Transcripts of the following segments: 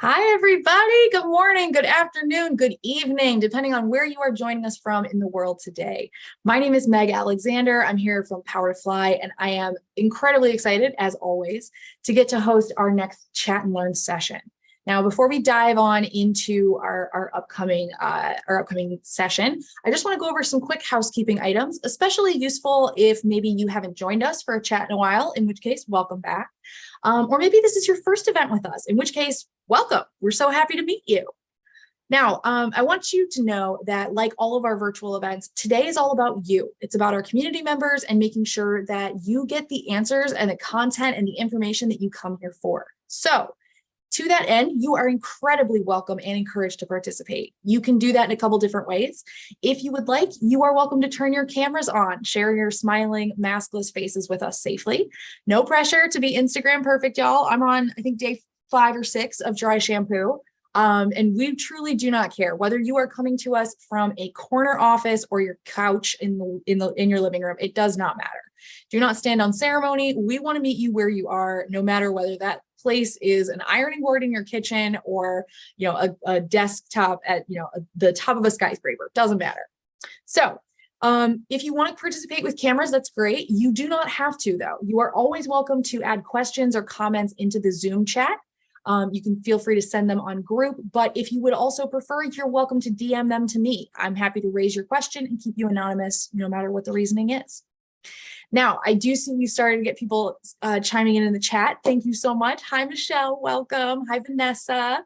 Hi, everybody. Good morning, good afternoon, good evening, depending on where you are joining us from in the world today. My name is Meg Alexander. I'm here from Power to Fly, and I am incredibly excited, as always, to get to host our next Chat and Learn session. Now, before we dive on into our upcoming session, I just want to go over some quick housekeeping items, especially useful if maybe you haven't joined us for a chat in a while, in which case, welcome back. Or maybe this is your first event with us, in which case, welcome. We're so happy to meet you. Now, I want you to know that like all of our virtual events, today is all about you. It's about our community members and making sure that you get the answers and the content and the information that you come here for. So to that end, you are incredibly welcome and encouraged to participate. You can do that in a couple different ways. If you would like, you are welcome to turn your cameras on, share your smiling, maskless faces with us safely. No pressure to be Instagram perfect, y'all. I'm on, I think, day 5 or 6 of dry shampoo. And we truly do not care whether you are coming to us from a corner office or your couch in your living room. It does not matter. Do not stand on ceremony. We want to meet you where you are, no matter whether that place is an ironing board in your kitchen or a desktop at the top of a skyscraper. Doesn't matter. So if you want to participate with cameras, that's great. You do not have to, though. You are always welcome to add questions or comments into the Zoom chat. You can feel free to send them on group, but if you would also prefer, you're welcome to DM them to me. I'm happy to raise your question and keep you anonymous, no matter what the reasoning is. Now, I do see we started to get people chiming in the chat. Thank you so much. Hi, Michelle. Welcome. Hi, Vanessa.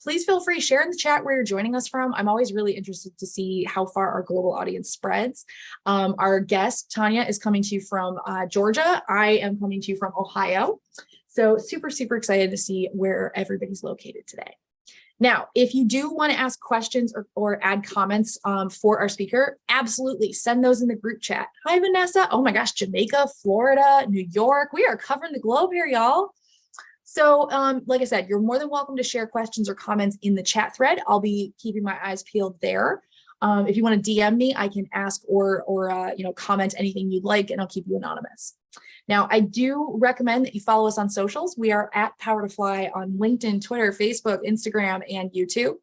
Please feel free to share in the chat where you're joining us from. I'm always really interested to see how far our global audience spreads. Our guest, Tanya, is coming to you from Georgia. I am coming to you from Ohio. So super, super excited to see where everybody's located today. Now, if you do want to ask questions or add comments for our speaker, absolutely send those in the group chat. Hi, Vanessa. Oh my gosh, Jamaica, Florida, New York. We are covering the globe here, y'all. So like I said, you're more than welcome to share questions or comments in the chat thread. I'll be keeping my eyes peeled there. If you want to DM me, I can ask or comment anything you'd like, and I'll keep you anonymous. Now, I do recommend that you follow us on socials. We are at Power to Fly on LinkedIn, Twitter, Facebook, Instagram, and YouTube.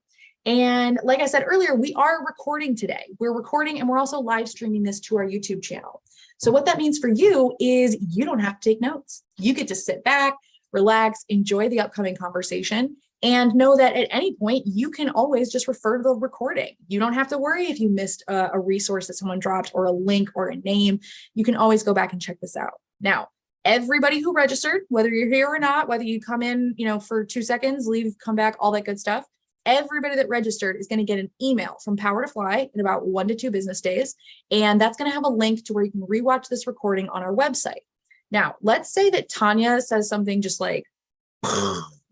And like I said earlier, we are recording today. We're recording and we're also live streaming this to our YouTube channel. So what that means for you is you don't have to take notes. You get to sit back, relax, enjoy the upcoming conversation, and know that at any point, you can always just refer to the recording. You don't have to worry if you missed a resource that someone dropped or a link or a name. You can always go back and check this out. Now, everybody who registered, whether you're here or not, whether you come in, for 2 seconds, leave, come back, all that good stuff, everybody that registered is going to get an email from Power to Fly in about 1 to 2 business days. And that's going to have a link to where you can rewatch this recording on our website. Now, let's say that Tanya says something just like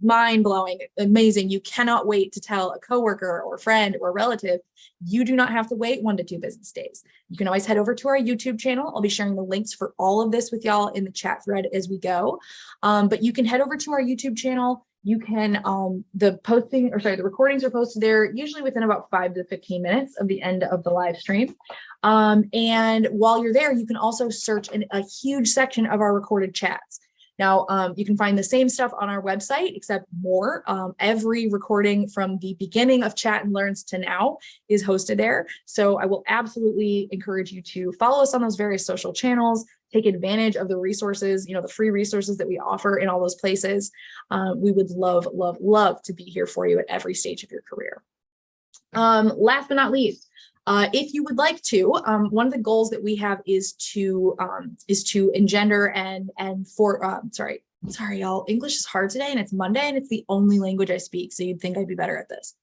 mind-blowing, amazing. You cannot wait to tell a coworker or friend or relative. You do not have to wait 1 to 2 business days. You can always head over to our YouTube channel. I'll be sharing the links for all of this with y'all in the chat thread as we go. But you can head over to our YouTube channel. You can, the recordings are posted there usually within about 5 to 15 minutes of the end of the live stream. And while you're there, you can also search a huge section of our recorded chats. Now, you can find the same stuff on our website, except more. Every recording from the beginning of Chat and Learns to now is hosted there. So I will absolutely encourage you to follow us on those various social channels, take advantage of the resources, the free resources that we offer in all those places. We would love, love, love to be here for you at every stage of your career. Last but not least, if you would like to, one of the goals that we have is to engender sorry y'all, English is hard today and it's Monday and it's the only language I speak, so you'd think I'd be better at this.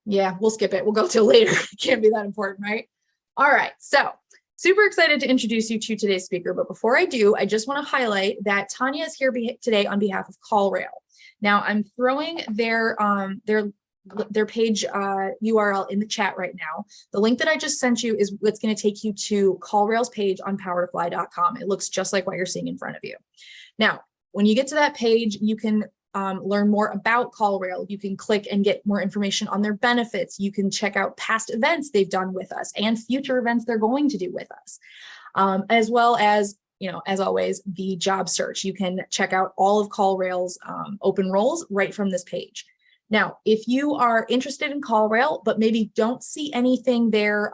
Yeah, we'll skip it. We'll go till later. It can't be that important, right? All right, so super excited to introduce you to today's speaker, but before I do, I just want to highlight that Tanya is here today on behalf of CallRail. Now, I'm throwing their page URL in the chat right now. The link that I just sent you is what's going to take you to CallRail's page on powertofly.com. It looks just like what you're seeing in front of you. Now, when you get to that page, you can learn more about CallRail. You can click and get more information on their benefits. You can check out past events they've done with us and future events they're going to do with us, as well as as always, the job search. You can check out all of CallRail's open roles right from this page. Now, if you are interested in CallRail, but maybe don't see anything there,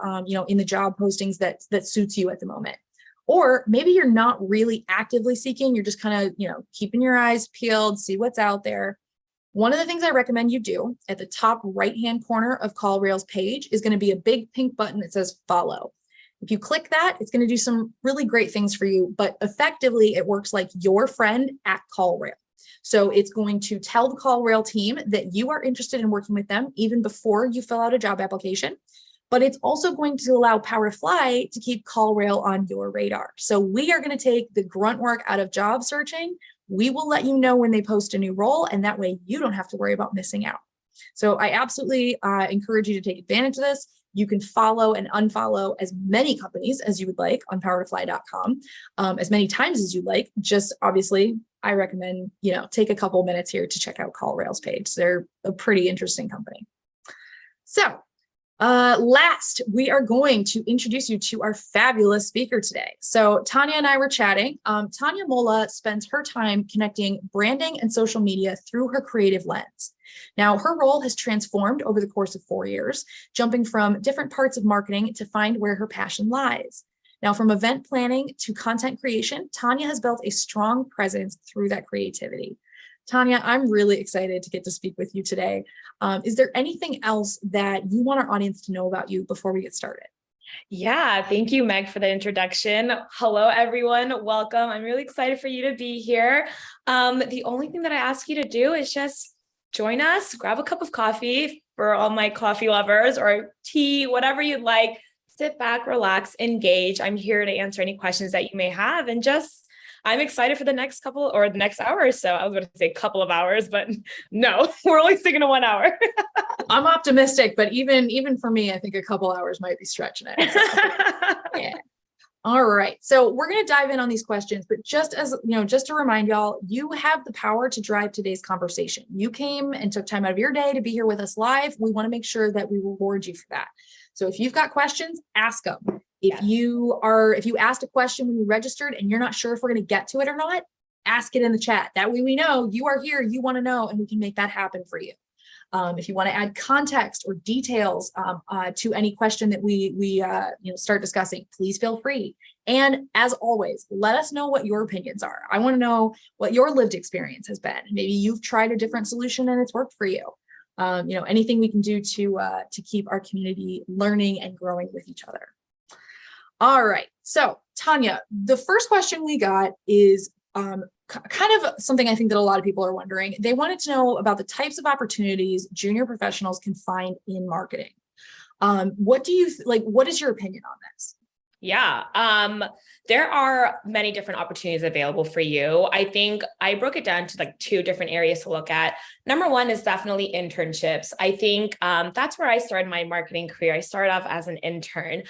in the job postings that suits you at the moment, or maybe you're not really actively seeking, you're just kind of, keeping your eyes peeled, see what's out there. One of the things I recommend you do at the top right-hand corner of CallRail's page is going to be a big pink button that says follow. If you click that, it's going to do some really great things for you, but effectively it works like your friend at CallRail. So it's going to tell the CallRail team that you are interested in working with them even before you fill out a job application. But it's also going to allow Power to Fly to keep CallRail on your radar. So we are going to take the grunt work out of job searching. We will let you know when they post a new role, and that way you don't have to worry about missing out. So I absolutely encourage you to take advantage of this. You can follow and unfollow as many companies as you would like on powertofly.com, as many times as you'd like. Just obviously, I recommend, take a couple minutes here to check out CallRail's page. They're a pretty interesting company. So last, we are going to introduce you to our fabulous speaker today. So Tanya and I were chatting. Tanya Mola spends her time connecting branding and social media through her creative lens. Now, her role has transformed over the course of 4 years, jumping from different parts of marketing to find where her passion lies. Now, from event planning to content creation, Tanya has built a strong presence through that creativity. Tanya, I'm really excited to get to speak with you today. Is there anything else that you want our audience to know about you before we get started? Yeah, thank you, Meg, for the introduction. Hello, everyone. Welcome. I'm really excited for you to be here. The only thing that I ask you to do is just join us, grab a cup of coffee for all my coffee lovers, or tea, whatever you'd like. Sit back, relax, engage. I'm here to answer any questions that you may have, and I'm excited for the next couple or the next hour or so. I was going to say couple of hours, but no, we're only sticking to 1 hour. I'm optimistic, but even for me, I think a couple hours might be stretching it. So, yeah. All right. So we're going to dive in on these questions, but just to remind y'all, you have the power to drive today's conversation. You came and took time out of your day to be here with us live. We want to make sure that we reward you for that. So if you've got questions, ask them. If you asked a question when you registered and you're not sure if we're going to get to it or not, ask it in the chat. That way we know you are here, you want to know, and we can make that happen for you. If you want to add context or details to any question that we start discussing, please feel free. And as always, let us know what your opinions are. I want to know what your lived experience has been. Maybe you've tried a different solution and it's worked for you. Anything we can do to keep our community learning and growing with each other. All right. So Tanya, the first question we got is kind of something I think that a lot of people are wondering. They wanted to know about the types of opportunities junior professionals can find in marketing. What is your opinion on this? Yeah, there are many different opportunities available for you. I think I broke it down to like 2 different areas to look at. Number one is definitely internships. I think that's where I started my marketing career. I started off as an intern.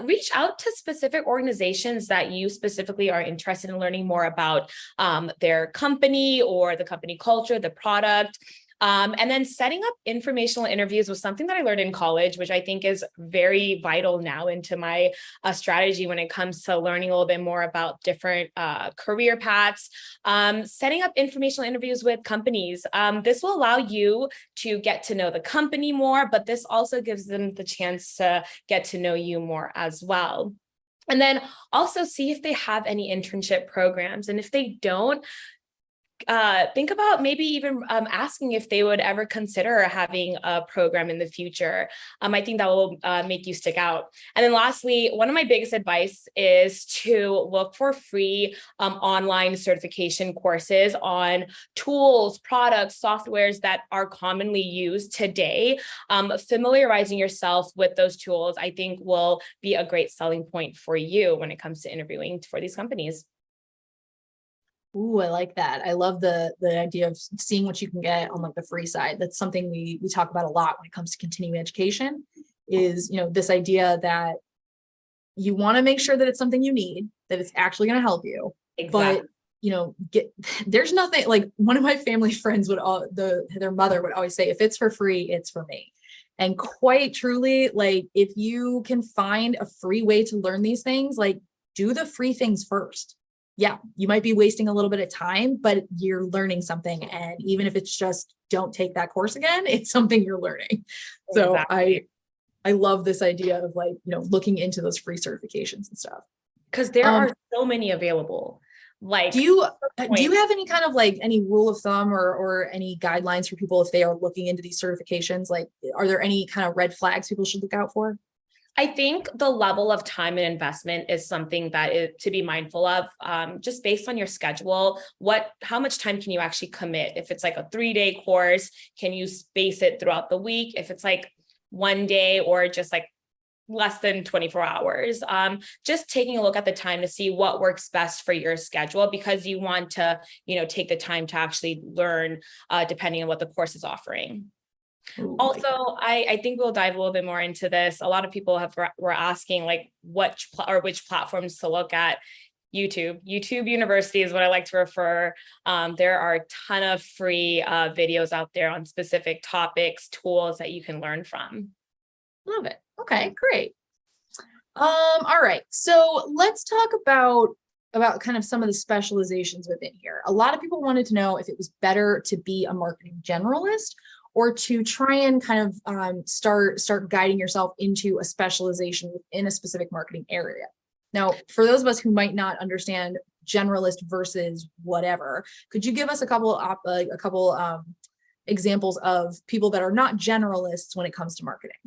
Reach out to specific organizations that you specifically are interested in learning more about their company or the company culture, the product. And then setting up informational interviews was something that I learned in college, which I think is very vital now into my strategy when it comes to learning a little bit more about different career paths. Setting up informational interviews with companies. This will allow you to get to know the company more, but this also gives them the chance to get to know you more as well. And then also see if they have any internship programs. And if they don't, think about maybe even asking if they would ever consider having a program in the future. I think that will make you stick out. And then lastly, one of my biggest advice is to look for free online certification courses on tools, products, softwares that are commonly used today. Familiarizing yourself with those tools, I think, will be a great selling point for you when it comes to interviewing for these companies. Ooh, I like that. I love the idea of seeing what you can get on like the free side. That's something we talk about a lot when it comes to continuing education is, this idea that you want to make sure that it's something you need, that it's actually going to help you. Exactly. But, there's nothing like one of my family friends their mother would always say, if it's for free, it's for me. And quite truly, like if you can find a free way to learn these things, like do the free things first. Yeah, you might be wasting a little bit of time, but you're learning something. And even if it's just don't take that course again, it's something you're learning. So Exactly. I love this idea of like, looking into those free certifications and stuff. Because there are so many available. Like, do you have any kind of like any rule of thumb or any guidelines for people if they are looking into these certifications? Like, are there any kind of red flags people should look out for? I think the level of time and investment is something that is to be mindful of, just based on your schedule. How much time can you actually commit? If it's like a 3-day course, can you space it throughout the week? If it's like one day or just like less than 24 hours, just taking a look at the time to see what works best for your schedule, because you want to, take the time to actually learn, depending on what the course is offering. Ooh, Also, I think we'll dive a little bit more into this. A lot of people were asking like which platforms to look at. YouTube University is what I like to refer. There are a ton of free videos out there on specific topics, tools that you can learn from. Love it. Okay, great. All right. So let's talk about kind of some of the specializations within here. A lot of people wanted to know if it was better to be a marketing generalist or to try and kind of start guiding yourself into a specialization within a specific marketing area. Now, for those of us who might not understand generalist versus whatever, could you give us a couple examples of people that are not generalists when it comes to marketing?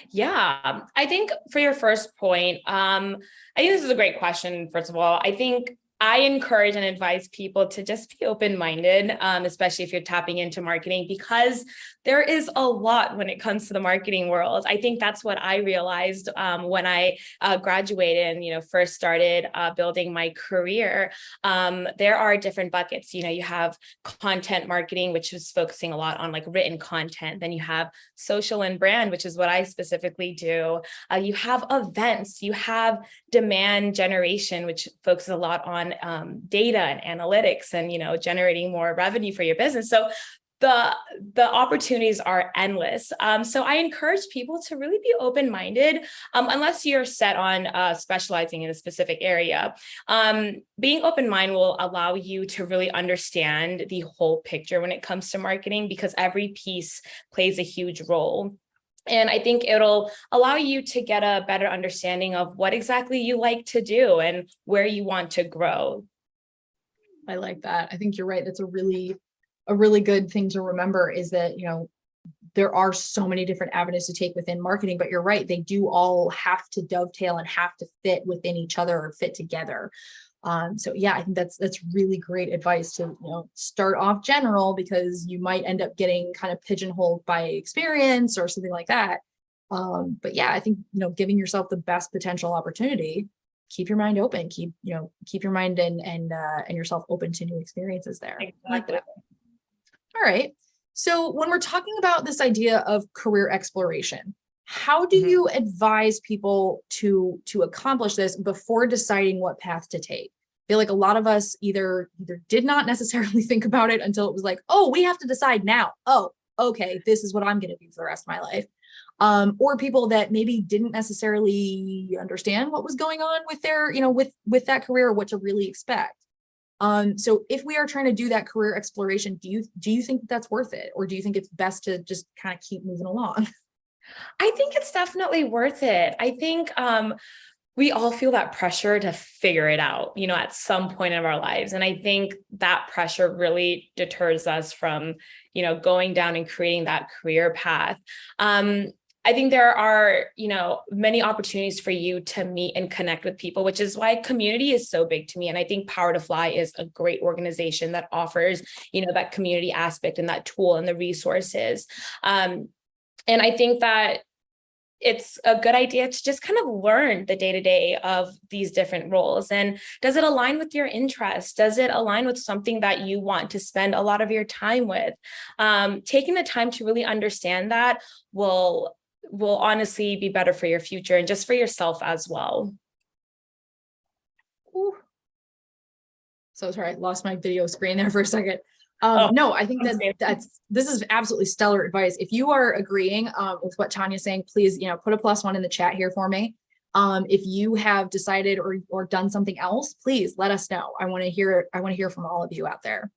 Yeah, I think for your first point, I think this is a great question. First of all, I think I encourage and advise people to just be open-minded, especially if you're tapping into marketing, because there is a lot when it comes to the marketing world. I think that's what I realized when I graduated and first started building my career. There are different buckets. You have content marketing, which is focusing a lot on like written content. Then you have social and brand, which is what I specifically do. You have events. You have demand generation, which focuses a lot on data and analytics and generating more revenue for your business. So the opportunities are endless. So I encourage people to really be open-minded, unless you're set on specializing in a specific area. Being open-minded will allow you to really understand the whole picture when it comes to marketing, because every piece plays a huge role. And I think it'll allow you to get a better understanding of what exactly you like to do and where you want to grow. I like that. I think you're right. That's a really good thing to remember, is that, there are so many different avenues to take within marketing, but you're right. They do all have to dovetail and have to fit within each other or fit together. So yeah, I think that's really great advice to, start off general, because you might end up getting kind of pigeonholed by experience or something like that. But yeah, I think, giving yourself the best potential opportunity, keep your mind open, keep your mind and yourself open to new experiences there. Exactly. All right. So when we're talking about this idea of career exploration, how do you advise people to accomplish this before deciding what path to take? I feel like a lot of us either did not necessarily think about it until it was like, oh, we have to decide now. Oh, okay, this is what I'm going to do for the rest of my life. Or people that maybe didn't necessarily understand what was going on with their, with that career, or what to really expect. So if we are trying to do that career exploration, do you think that's worth it? Or do you think it's best to just kind of keep moving along? I think it's definitely worth it. I think we all feel that pressure to figure it out, at some point of our lives. And I think that pressure really deters us from, going down and creating that career path. I think there are, many opportunities for you to meet and connect with people, which is why community is so big to me. And I think Power to Fly is a great organization that offers, that community aspect and that tool and the resources. And I think that it's a good idea to just kind of learn the day-to-day of these different roles. And does it align with your interests? Does it align with something that you want to spend a lot of your time with? Taking the time to really understand that will honestly be better for your future and just for yourself as well. Ooh. So sorry, I lost my video screen there for a second. No, I think this is absolutely stellar advice. If you are agreeing with what Tanya's saying, please, put a +1 in the chat here for me. If you have decided or done something else, please let us know. I want to hear from all of you out there.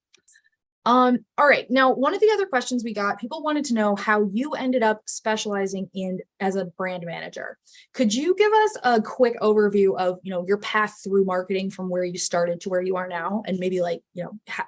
All right. Now, one of the other questions we got, people wanted to know how you ended up specializing in as a brand manager. Could you give us a quick overview of, your path through marketing from where you started to where you are now? And maybe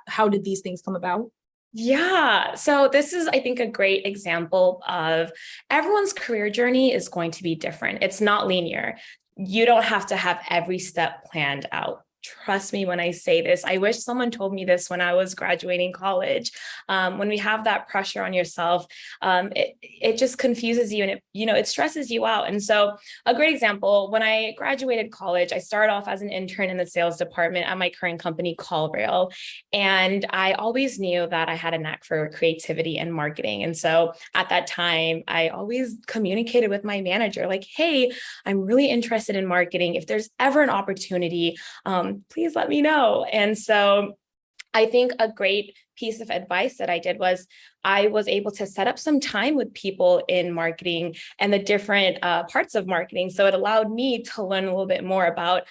how did these things come about? Yeah. So this is, I think, a great example of everyone's career journey is going to be different. It's not linear. You don't have to have every step planned out. Trust me when I say this. I wish someone told me this when I was graduating college. When we have that pressure on yourself, it just confuses you and it stresses you out. And so a great example, when I graduated college, I started off as an intern in the sales department at my current company, CallRail. And I always knew that I had a knack for creativity and marketing. And so at that time, I always communicated with my manager, like, hey, I'm really interested in marketing. If there's ever an opportunity, please let me know. And so I think a great piece of advice that I did was I was able to set up some time with people in marketing and the different parts of marketing. So it allowed me to learn a little bit more about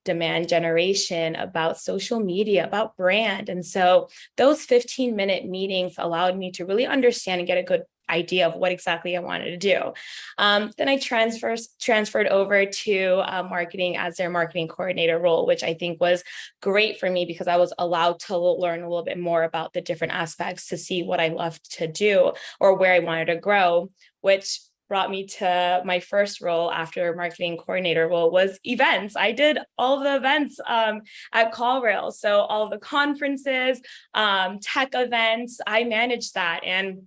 demand generation, about social media, about brand. And so those 15-minute meetings allowed me to really understand and get a good idea of what exactly I wanted to do. Then I transferred over to marketing as their marketing coordinator role, which I think was great for me because I was allowed to learn a little bit more about the different aspects to see what I loved to do or where I wanted to grow, which brought me to my first role after marketing coordinator role was events. I did all the events at CallRail. So all of the conferences, tech events, I managed that. And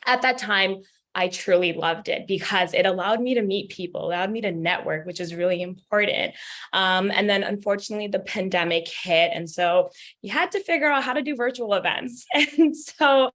at that time, I truly loved it because it allowed me to meet people, allowed me to network, which is really important. And then unfortunately, the pandemic hit. And so you had to figure out how to do virtual events. And so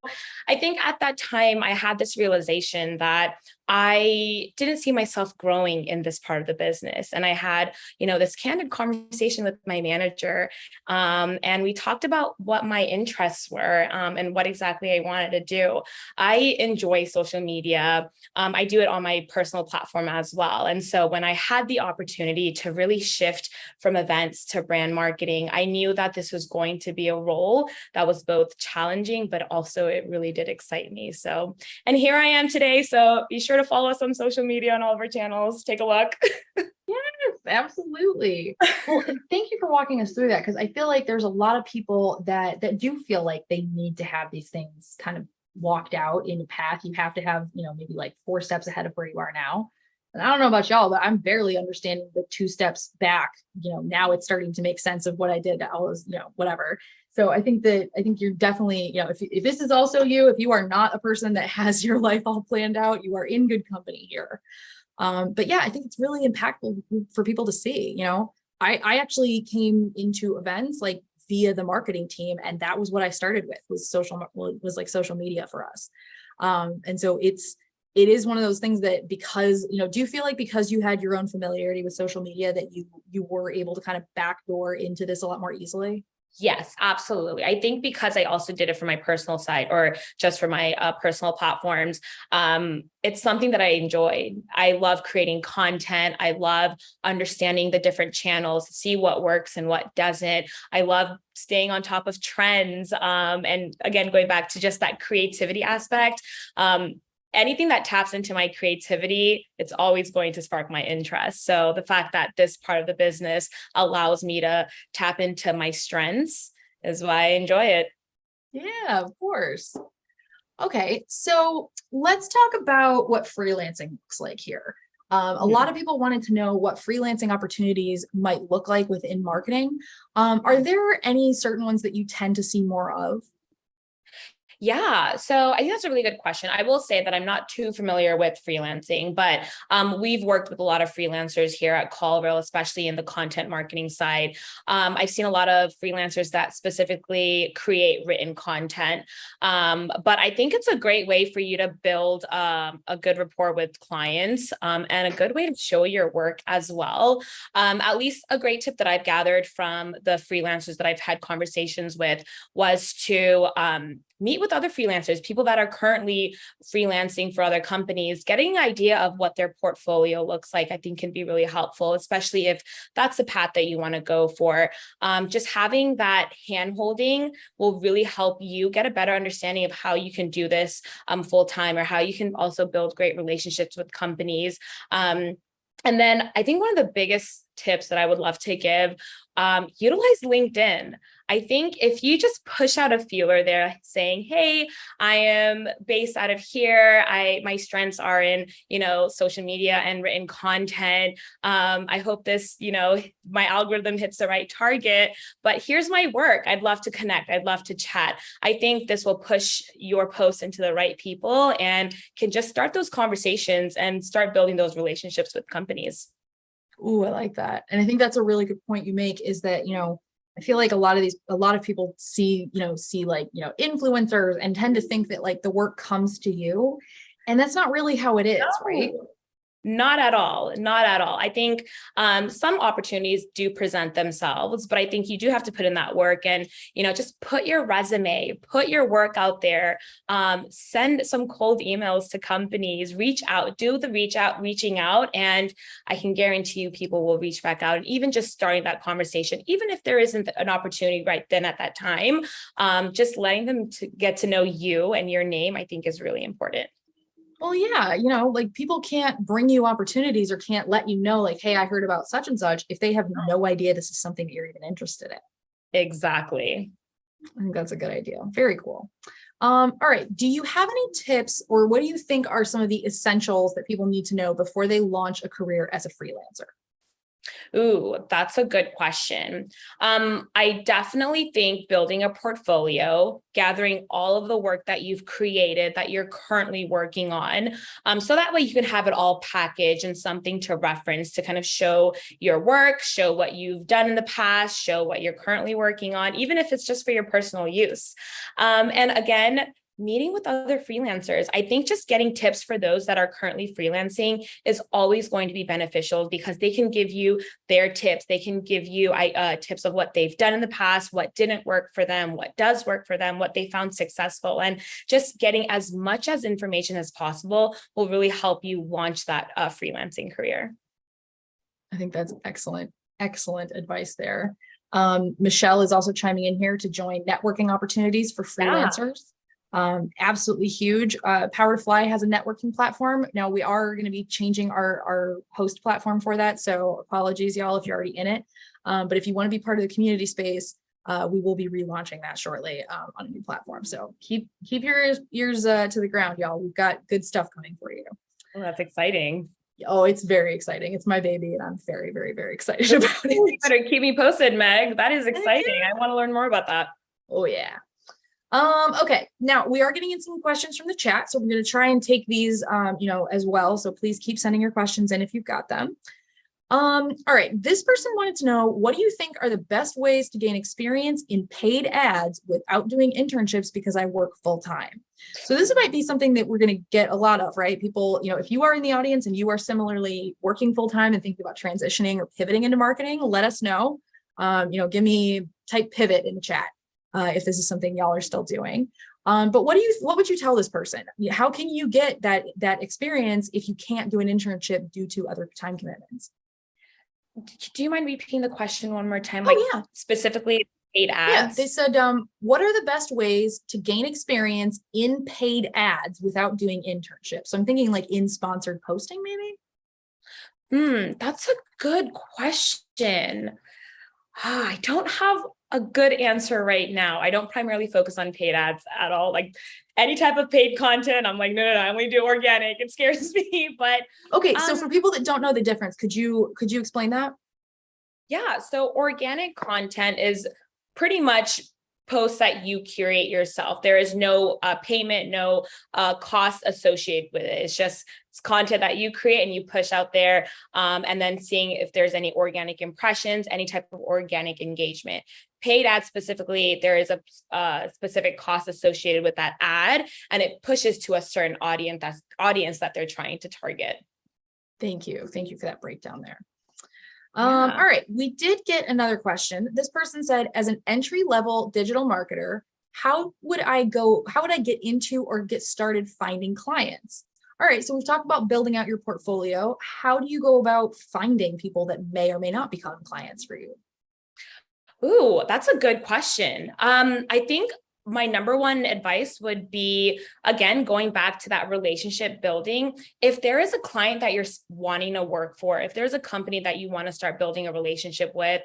I think at that time, I had this realization that I didn't see myself growing in this part of the business. And I had, this candid conversation with my manager. And we talked about what my interests were and what exactly I wanted to do. I enjoy social media. I do it on my personal platform as well. And so when I had the opportunity to really shift from events to brand marketing, I knew that this was going to be a role that was both challenging, but also it really did excite me. So, and here I am today. So be sure to follow us on social media on all of our channels. Take a look. Yes, absolutely. Well, thank you for walking us through that because I feel like there's a lot of people that do feel like they need to have these things kind of walked out in a path. You have to have, maybe like 4 steps ahead of where you are now. And I don't know about y'all, but I'm barely understanding the 2 steps back. Now it's starting to make sense of what I did. I was, whatever. So I think you're definitely, if this is also you, if you are not a person that has your life all planned out, you are in good company here. But yeah, I think it's really impactful for people to see. I actually came into events like via the marketing team, and that was what I started with was social media for us. And so it is one of those things that because, do you feel like because you had your own familiarity with social media that you were able to kind of backdoor into this a lot more easily? Yes, absolutely. I think because I also did it for my personal site or just for my personal platforms, it's something that I enjoyed. I love creating content. I love understanding the different channels, see what works and what doesn't. I love staying on top of trends. And again, going back to just that creativity aspect, anything that taps into my creativity, it's always going to spark my interest. So the fact that this part of the business allows me to tap into my strengths is why I enjoy it. Yeah, of course. Okay, so let's talk about what freelancing looks like here. A lot of people wanted to know what freelancing opportunities might look like within marketing. Are there any certain ones that you tend to see more of? Yeah, so I think that's a really good question. I will say that I'm not too familiar with freelancing, but we've worked with a lot of freelancers here at CallRail, especially in the content marketing side. I've seen a lot of freelancers that specifically create written content, but I think it's a great way for you to build a good rapport with clients and a good way to show your work as well. At least a great tip that I've gathered from the freelancers that I've had conversations with was to meet with with other freelancers, people that are currently freelancing for other companies, getting an idea of what their portfolio looks like, I think can be really helpful, especially if that's the path that you want to go for. Just having that hand-holding will really help you get a better understanding of how you can do this full-time, or how you can also build great relationships with companies. And then I think one of the biggest tips that I would love to give, utilize LinkedIn. I think if you just push out a feeler there saying, hey, I am based out of here. My strengths are in, social media and written content. I hope this, my algorithm hits the right target, but here's my work. I'd love to connect. I'd love to chat. I think this will push your post into the right people and can just start those conversations and start building those relationships with companies. Ooh, I like that. And I think that's a really good point you make, is that, I feel like a lot of people see influencers and tend to think that like the work comes to you. And that's not really how it is, right? Not at all. Not at all. I think some opportunities do present themselves, but I think you do have to put in that work and, just put your resume, put your work out there, send some cold emails to companies, reach out, reaching out. And I can guarantee you people will reach back out. And even just starting that conversation, even if there isn't an opportunity right then at that time, just letting them get to know you and your name, I think is really important. Well, yeah, like people can't bring you opportunities or can't let you know, like, hey, I heard about such and such, if they have no idea this is something that you're even interested in. Exactly. I think that's a good idea. Very cool. All right. Do you have any tips, or what do you think are some of the essentials that people need to know before they launch a career as a freelancer? Ooh, that's a good question. I definitely think building a portfolio, gathering all of the work that you've created that you're currently working on, so that way you can have it all packaged and something to reference to kind of show your work, show what you've done in the past, show what you're currently working on, even if it's just for your personal use. And again, meeting with other freelancers. I think just getting tips for those that are currently freelancing is always going to be beneficial, because they can give you their tips. They can give you tips of what they've done in the past, what didn't work for them, what does work for them, what they found successful. And just getting as much as information as possible will really help you launch that freelancing career. I think that's excellent advice there. Michelle is also chiming in here to join networking opportunities for freelancers. Yeah. Absolutely huge. Power to Fly has a networking platform. Now we are going to be changing our host platform for that. So apologies, y'all, if you're already in it. But if you want to be part of the community space, we will be relaunching that shortly on a new platform. So keep your ears to the ground, y'all. We've got good stuff coming for you. Oh, that's exciting. Oh, it's very exciting. It's my baby, and I'm very, very, very excited about it. You better keep me posted, Meg. That is exciting. I want to learn more about that. Oh, yeah. Okay, now we are getting in some questions from the chat, so we're going to try and take these, as well. So please keep sending your questions in if you've got them. All right, this person wanted to know, what do you think are the best ways to gain experience in paid ads without doing internships, because I work full time? So this might be something that we're going to get a lot of, right? People, if you are in the audience and you are similarly working full time and thinking about transitioning or pivoting into marketing, let us know. Type pivot in the chat. If this is something y'all are still doing. But what would you tell this person? How can you get that experience if you can't do an internship due to other time commitments? Do you mind repeating the question one more time? Oh, yeah. Specifically paid ads? Yeah, they said, what are the best ways to gain experience in paid ads without doing internships? So I'm thinking like in sponsored posting, maybe? That's a good question. I don't have a good answer right now. I don't primarily focus on paid ads at all. Like any type of paid content, I'm like, no, I only do organic. It scares me. But okay, so for people that don't know the difference, could you explain that? Yeah, so organic content is pretty much posts that you curate yourself. There is no payment, no cost associated with it. It's content that you create and you push out there, and then seeing if there's any organic impressions, any type of organic engagement. Paid ads specifically, there is a specific cost associated with that ad, and it pushes to a certain audience that they're trying to target. Thank you for that breakdown there. All right, we did get another question. This person said, as an entry-level digital marketer, how would I get into or get started finding clients? All right, so we've talked about building out your portfolio. How do you go about finding people that may or may not become clients for you? Ooh, that's a good question. I think my number one advice would be, again, going back to that relationship building. If there is a client that you're wanting to work for, if there's a company that you want to start building a relationship with,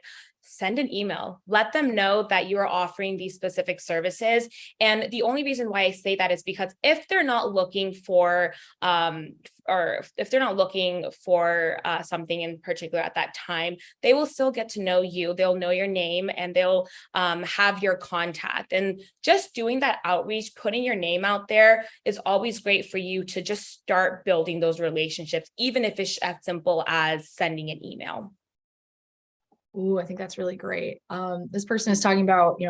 send an email. Let them know that you are offering these specific services. And the only reason why I say that is because if they're not looking for, something in particular at that time, they will still get to know you. They'll know your name and they'll have your contact. And just doing that outreach, putting your name out there is always great for you to just start building those relationships, even if it's as simple as sending an email. Ooh, I think that's really great. This person is talking about,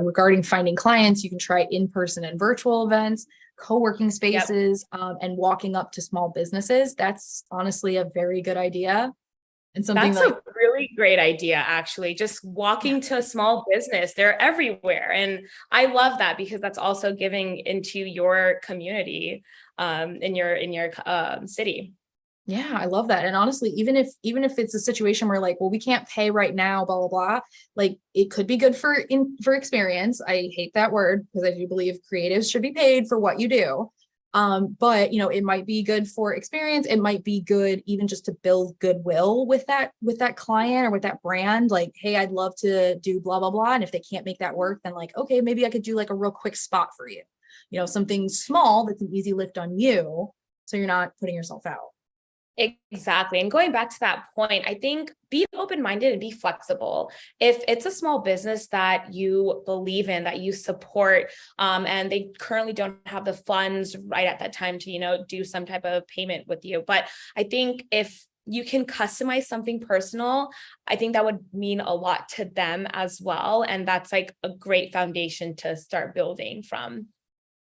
regarding finding clients, you can try in-person and virtual events, co-working spaces, and walking up to small businesses. That's honestly a very good idea. And something That's a really great idea, actually. Just walking to a small business, they're everywhere. And I love that because that's also giving into your community, in your city. Yeah, I love that. And honestly, even if it's a situation where like, well, we can't pay right now, blah, blah, blah, like it could be good for experience. I hate that word because I do believe creatives should be paid for what you do. But it might be good for experience. It might be good even just to build goodwill with that client or with that brand. Like, hey, I'd love to do blah, blah, blah. And if they can't make that work, then like, okay, maybe I could do like a real quick spot for you. Something small that's an easy lift on you. So you're not putting yourself out. Exactly. And going back to that point, I think be open-minded and be flexible. If it's a small business that you believe in, that you support, and they currently don't have the funds right at that time to, do some type of payment with you. But I think if you can customize something personal, I think that would mean a lot to them as well. And that's like a great foundation to start building from.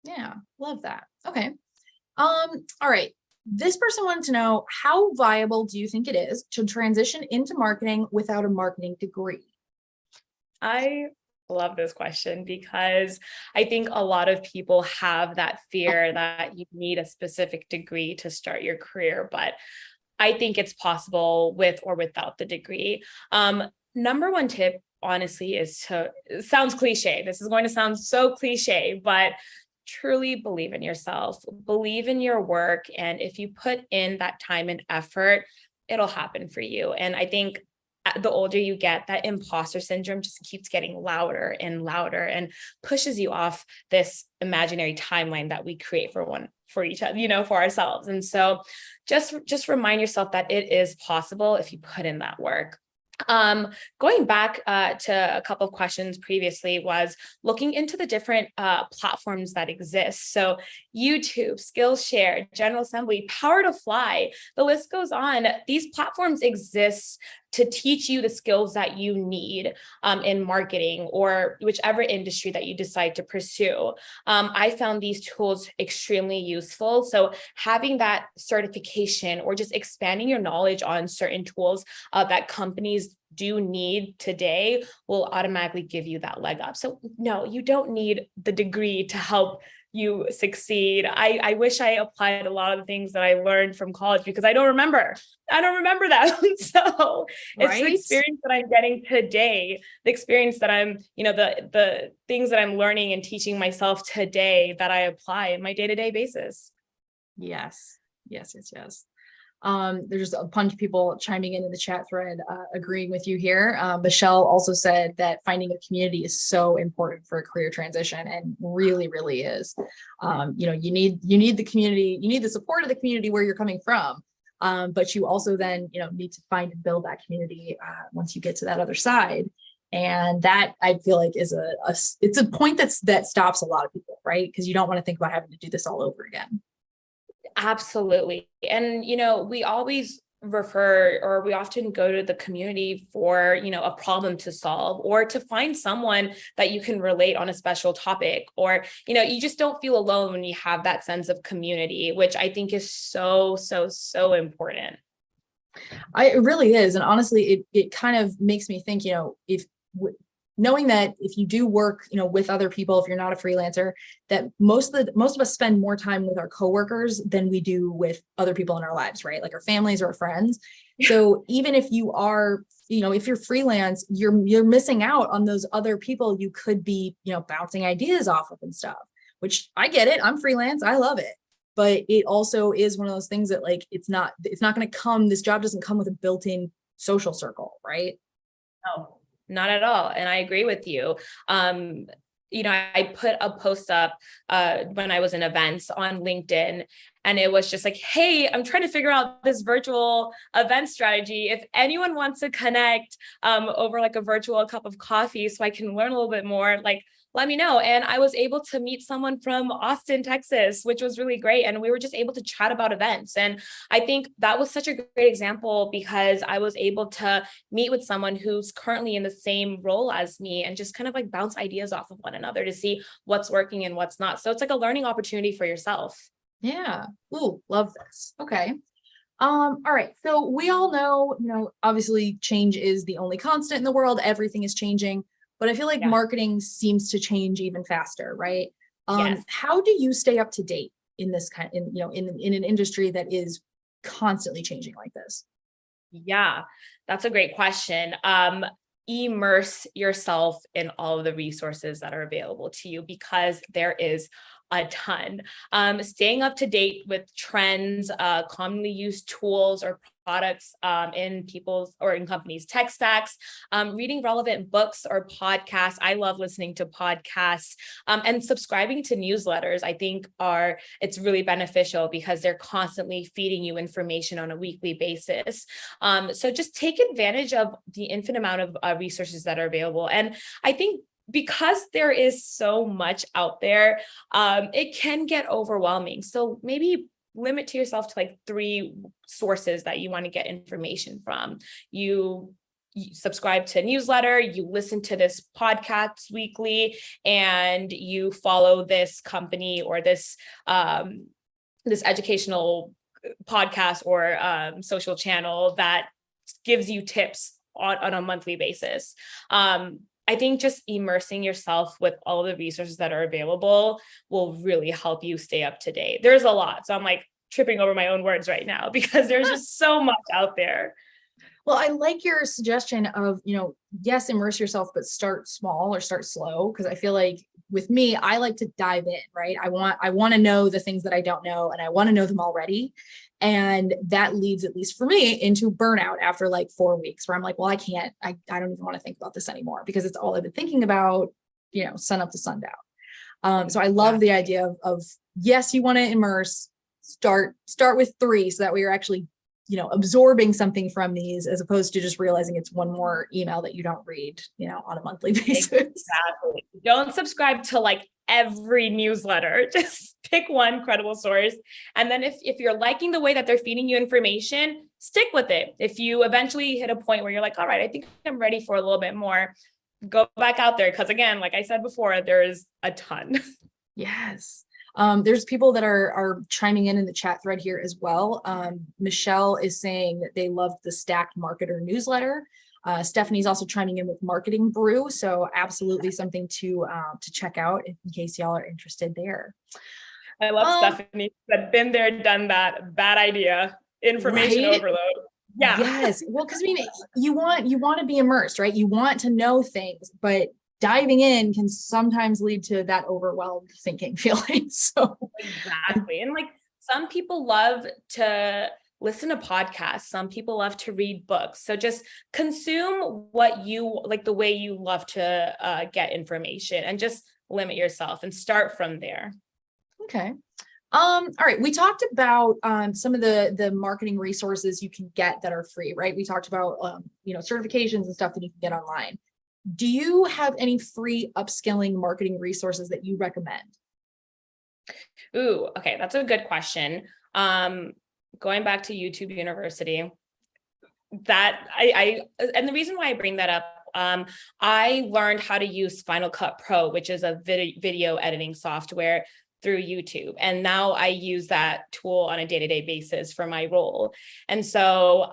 Yeah, love that. Okay. All right. This person wanted to know, how viable do you think it is to transition into marketing without a marketing degree? I love this question because I think a lot of people have that fear that you need a specific degree to start your career, but I think it's possible with or without the degree. Number one tip, honestly, it sounds cliche. This is going to sound so cliche, but truly believe in yourself, believe in your work. And if you put in that time and effort, it'll happen for you. And I think the older you get, that imposter syndrome just keeps getting louder and louder and pushes you off this imaginary timeline that we create for each other, for ourselves. And so just remind yourself that it is possible if you put in that work. Going back to a couple of questions previously was looking into the different platforms that exist. So YouTube, Skillshare, General Assembly, Power to Fly, the list goes on. These platforms exist to teach you the skills that you need in marketing or whichever industry that you decide to pursue. I found these tools extremely useful. So having that certification or just expanding your knowledge on certain tools that companies do need today will automatically give you that leg up. So no, you don't need the degree to help you succeed. I wish I applied a lot of the things that I learned from college because I don't remember that. So it's the experience that I'm getting today, the experience that I'm, the things that I'm learning and teaching myself today that I apply in my day-to-day basis. Yes. There's a bunch of people chiming in the chat thread, agreeing with you here. Michelle also said that finding a community is so important for a career transition, and really, really is. You need the community, you need the support of the community where you're coming from. But you also then, need to find and build that community once you get to that other side. And that I feel like is it's a point that stops a lot of people, right? Because you don't want to think about having to do this all over again. Absolutely. And, we always we often go to the community for, a problem to solve or to find someone that you can relate on a special topic, or, you just don't feel alone when you have that sense of community, which I think is so, so, so important. It really is. And honestly, it kind of makes me think, if knowing that if you do work, with other people, if you're not a freelancer, that most of us spend more time with our coworkers than we do with other people in our lives, right? Like our families or our friends. So even if you are, if you're freelance, you're missing out on those other people you could be, bouncing ideas off of and stuff, which I get it. I'm freelance. I love it. But it also is one of those things that like, it's not going to come, this job doesn't come with a built-in social circle, right? No, not at all. And I agree with you. I put a post up when I was in events on LinkedIn, and it was just like, hey, I'm trying to figure out this virtual event strategy. If anyone wants to connect over like a virtual cup of coffee so I can learn a little bit more, like, let me know. And I was able to meet someone from Austin, Texas, which was really great. And we were just able to chat about events. And I think that was such a great example because I was able to meet with someone who's currently in the same role as me and just kind of like bounce ideas off of one another to see what's working and what's not. So it's like a learning opportunity for yourself. Yeah. Ooh, love this. Okay. All right. So we all know, obviously change is the only constant in the world. Everything is changing. But I feel like marketing seems to change even faster, right? Yes. How do you stay up to date in this in an industry that is constantly changing like this? Yeah, that's a great question. Immerse yourself in all of the resources that are available to you because there is a ton. Staying up to date with trends, commonly used tools or products in people's or in companies' tech stacks, reading relevant books or podcasts. I love listening to podcasts and subscribing to newsletters. I think it's really beneficial because they're constantly feeding you information on a weekly basis. So just take advantage of the infinite amount of resources that are available. And I think because there is so much out there, it can get overwhelming. So maybe limit to yourself to like 3 sources that you want to get information from. You subscribe to a newsletter, you listen to this podcast weekly, and you follow this company or this educational podcast or social channel that gives you tips on a monthly basis. I think just immersing yourself with all of the resources that are available will really help you stay up to date. There's a lot. So I'm like tripping over my own words right now because there's just so much out there. Well, I like your suggestion of, yes, immerse yourself, but start small or start slow. Cause I feel like with me, I like to dive in, right? I want to know the things that I don't know and I want to know them already. And that leads, at least for me, into burnout after like 4 weeks where I'm like, well, I don't even want to think about this anymore because it's all I've been thinking about, sun up to sundown. So I love the idea of yes, you want to immerse, start with 3 so that way you're actually absorbing something from these as opposed to just realizing it's one more email that you don't read, on a monthly basis. Exactly. Don't subscribe to like every newsletter. Just pick one credible source. And then if you're liking the way that they're feeding you information, stick with it. If you eventually hit a point where you're like, all right, I think I'm ready for a little bit more, go back out there. Because again, like I said before, there is a ton. Yes. There's people that are chiming in the chat thread here as well. Michelle is saying that they loved the Stacked Marketer newsletter. Stephanie's also chiming in with Marketing Brew. So absolutely something to check out in case y'all are interested there. I love Stephanie. I've been there, done that. Bad idea. Information overload. Yeah. Yes. Well, because you want to be immersed, right? You want to know things, but diving in can sometimes lead to that overwhelmed thinking feeling. So exactly. And like some people love to listen to podcasts. Some people love to read books. So just consume what you like, the way you love to get information, and just limit yourself and start from there. Okay. All right. We talked about some of the marketing resources you can get that are free, right? We talked about certifications and stuff that you can get online. Do you have any free upskilling marketing resources that you recommend? Ooh, okay. That's a good question. Going back to YouTube University, that and the reason why I bring that up, I learned how to use Final Cut Pro, which is a video editing software through YouTube. And now I use that tool on a day-to-day basis for my role. And so,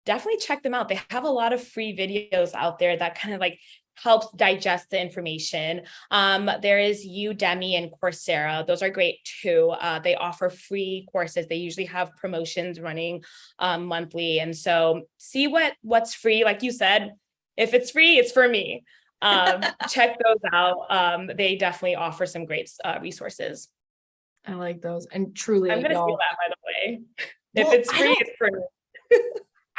definitely check them out. They have a lot of free videos out there that kind of like helps digest the information. There is Udemy and Coursera. Those are great too. They offer free courses. They usually have promotions running monthly. And so see what's free. Like you said, if it's free, it's for me. Check those out. They definitely offer some great resources. I like those. And truly, I'm going to steal that, by the way. If it's free, it's free.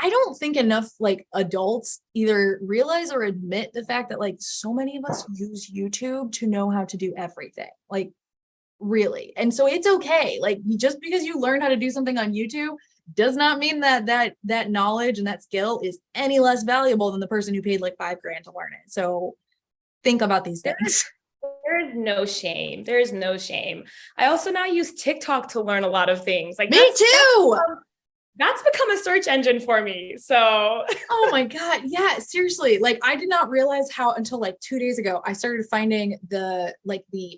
I don't think enough like adults either realize or admit the fact that like so many of us use YouTube to know how to do everything, like really. And so it's okay. Like just because you learn how to do something on YouTube does not mean that knowledge and that skill is any less valuable than the person who paid like $5,000 to learn it. So think about these things. There is no shame. There is no shame. I also now use TikTok to learn a lot of things. Like me too. That's become a search engine for me. So, oh my God. Yeah, seriously. Like I did not realize how until like 2 days ago, I started finding the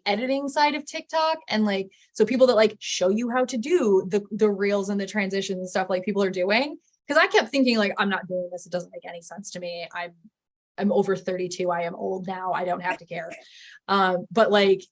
editing side of TikTok. And like, so people that like show you how to do the reels and the transitions and stuff like people are doing. Cause I kept thinking like, I'm not doing this. It doesn't make any sense to me. I'm over 32. I am old now. I don't have to care. But like,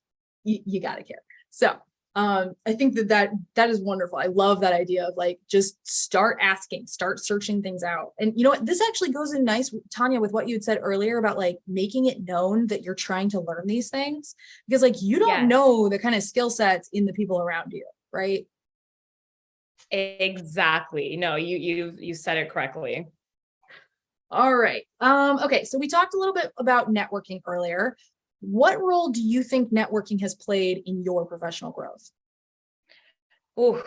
you gotta care. So, I think that is wonderful. I love that idea of like, just start asking, start searching things out. And you know what, this actually goes in nice, Tanya, with what you had said earlier about like making it known that you're trying to learn these things, because like, you don't know the kind of skill sets in the people around you, right? Exactly. No, you said it correctly. All right. Okay. So we talked a little bit about networking earlier. What role do you think networking has played in your professional growth? Oh,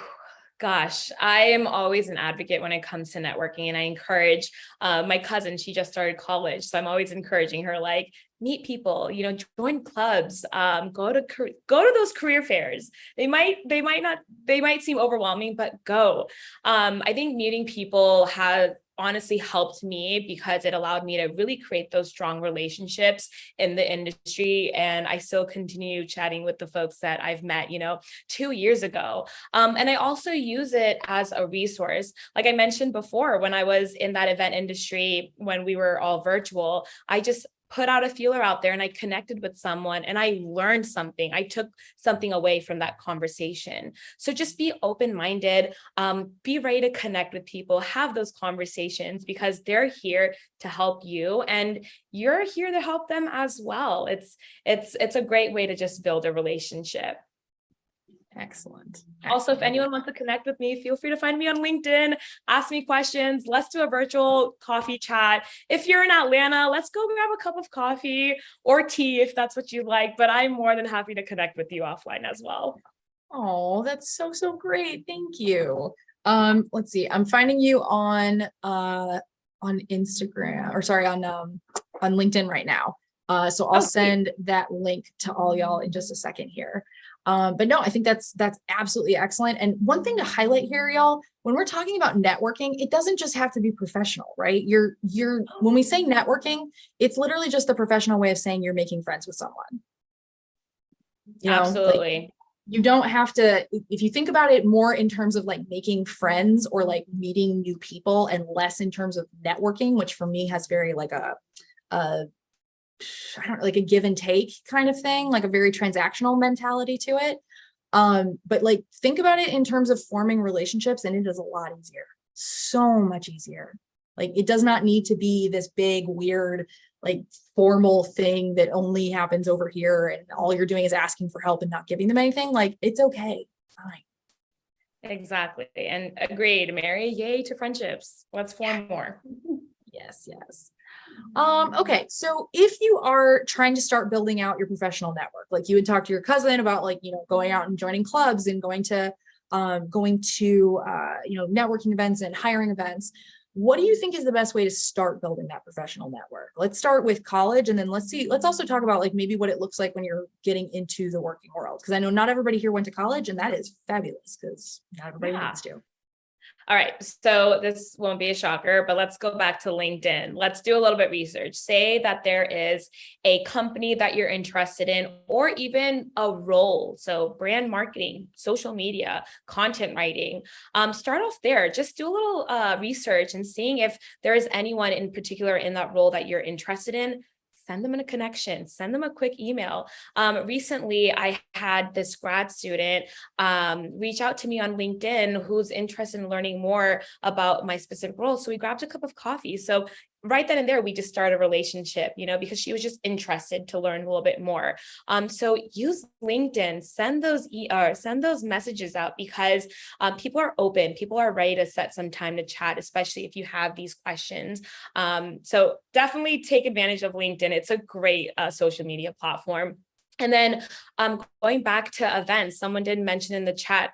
gosh, I am always an advocate when it comes to networking, and I encourage my cousin. She just started college, so I'm always encouraging her, like, meet people, join clubs, go to those career fairs. They might seem overwhelming, but go. I think meeting people has honestly helped me because it allowed me to really create those strong relationships in the industry. And I still continue chatting with the folks that I've met, 2 years ago. And I also use it as a resource. Like I mentioned before, when I was in that event industry, when we were all virtual, I just put out a feeler out there and I connected with someone and I learned something. I took something away from that conversation. So just be open-minded, be ready to connect with people, have those conversations because they're here to help you and you're here to help them as well. It's a great way to just build a relationship. Excellent. Also, if anyone wants to connect with me, feel free to find me on LinkedIn, ask me questions. Let's do a virtual coffee chat. If you're in Atlanta, let's go grab a cup of coffee or tea if that's what you like, but I'm more than happy to connect with you offline as well. Oh, that's so great. Thank you. Let's see. I'm finding you on Instagram or sorry, on LinkedIn right now. So I'll send that link to all y'all in just a second here. But no, I think that's absolutely excellent. And one thing to highlight here, y'all, when we're talking about networking, it doesn't just have to be professional, right? When we say networking, it's literally just the professional way of saying you're making friends with someone. Absolutely. Like, you don't have to, if you think about it more in terms of like making friends or like meeting new people and less in terms of networking, which for me has very like I don't know, like a give and take kind of thing, like a very transactional mentality to it. But like, think about it in terms of forming relationships and it is a lot easier, so much easier. Like, it does not need to be this big, weird, like formal thing that only happens over here. And all you're doing is asking for help and not giving them anything. Like, it's okay. Fine. Exactly. And agreed, Mary, yay to friendships. Let's form more. Yes. Okay. So if you are trying to start building out your professional network, like you would talk to your cousin about like, going out and joining clubs and going to networking events and hiring events, what do you think is the best way to start building that professional network? Let's start with college. And then let's also talk about like maybe what it looks like when you're getting into the working world. Cause I know not everybody here went to college and that is fabulous because not everybody needs to. All right, so this won't be a shocker, but let's go back to LinkedIn. Let's do a little bit of research. Say that there is a company that you're interested in, or even a role. So brand marketing, social media, content writing. Start off there. Just do a little research and seeing if there is anyone in particular in that role that you're interested in. send them a connection, send them a quick email. Recently, I had this grad student reach out to me on LinkedIn who's interested in learning more about my specific role. So we grabbed a cup of coffee. So right then and there, we just started a relationship, because she was just interested to learn a little bit more. So use LinkedIn, send those messages out, because people are open, people are ready to set some time to chat, especially if you have these questions. So definitely take advantage of LinkedIn. It's a great social media platform. And then going back to events, someone did mention in the chat,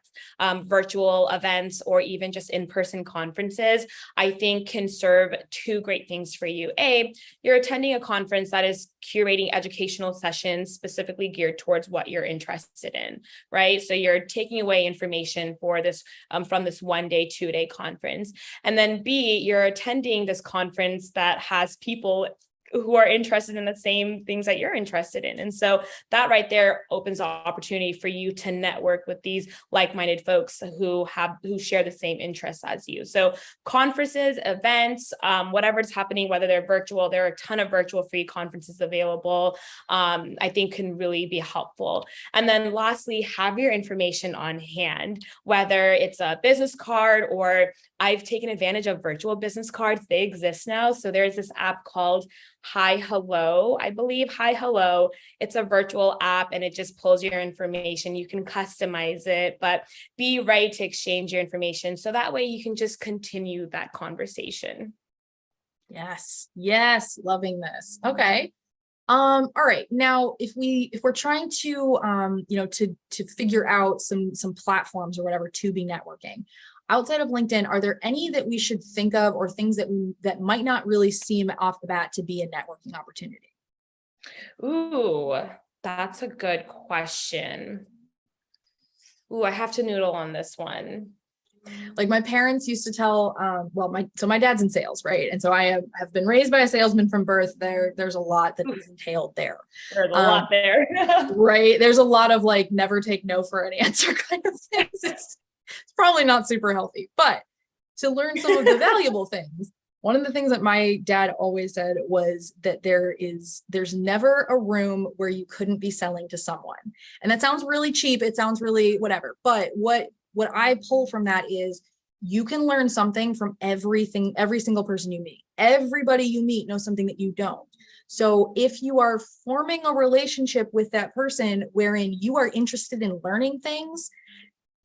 virtual events or even just in-person conferences, I think can serve two great things for you. A, you're attending a conference that is curating educational sessions specifically geared towards what you're interested in, right? So you're taking away information for this from this 1-day, 2-day conference. And then B, you're attending this conference that has people who are interested in the same things that you're interested in. And so that right there opens opportunity for you to network with these like-minded folks who share the same interests as you. So conferences, events, whatever is happening, whether they're virtual, there are a ton of virtual free conferences available, I think can really be helpful. And then lastly, have your information on hand, whether it's a business card or I've taken advantage of virtual business cards. They exist now. So there's this app called Hi Hello, I believe. Hi Hello. It's a virtual app and it just pulls your information. You can customize it, but be ready to exchange your information. So that way you can just continue that conversation. Yes. Yes. Loving this. Okay. All right. Now, if we're trying to, to figure out some platforms or whatever to be networking, outside of LinkedIn, are there any that we should think of or things that might not really seem off the bat to be a networking opportunity? Ooh, that's a good question. Ooh, I have to noodle on this one. Like my parents used to tell, my dad's in sales, right? And so I have been raised by a salesman from birth. There's a lot that is entailed there. There's a lot there. Right. There's a lot of like never take no for an answer kind of things. It's probably not super healthy, but to learn some of the valuable things, one of the things that my dad always said was that there's never a room where you couldn't be selling to someone. And that sounds really cheap. It sounds really whatever, but what I pull from that is you can learn something from every single person you meet. Everybody you meet knows something that you don't. So if you are forming a relationship with that person wherein you are interested in learning things,